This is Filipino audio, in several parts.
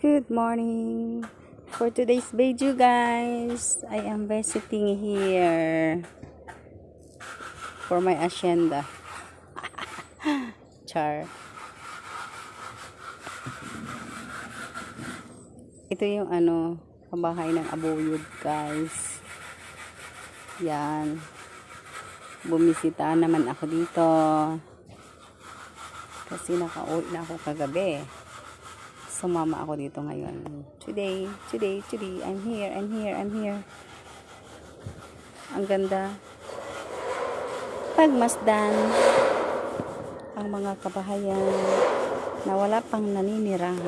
Good morning. For today's video, guys, I am visiting here for my asyenda. Char. Ito yung pabahay ng abuyod, guys. Yan. Bumisita naman ako dito. Kasi nakauwi na ako kagabi. Sumama ako dito ngayon. Today, I'm here. Ang ganda. Pagmasdan ang mga kabahayan na wala pang naninirahan.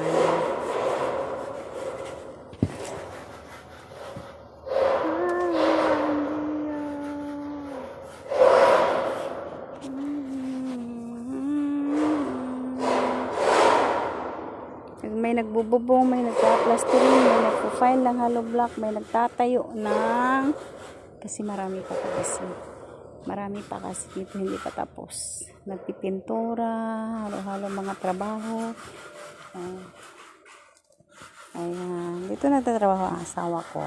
May nagbububong, may nagpa-plastering, may nagpo-file ng hollow block, may nagtatayo ng kasi marami pa kasi dito hindi pa tapos. Nagpipintura, halo-halo mga trabaho. Ayan, dito nagtatrabaho ang asawa ko.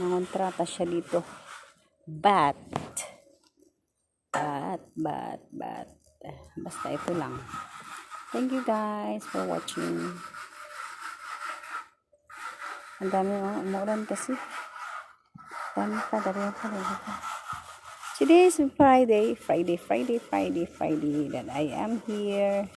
Nangontrata siya dito. But basta ito lang. Thank you guys for watching. Ang dami umuulan kasi. Dami pa. Today is Friday that I am here.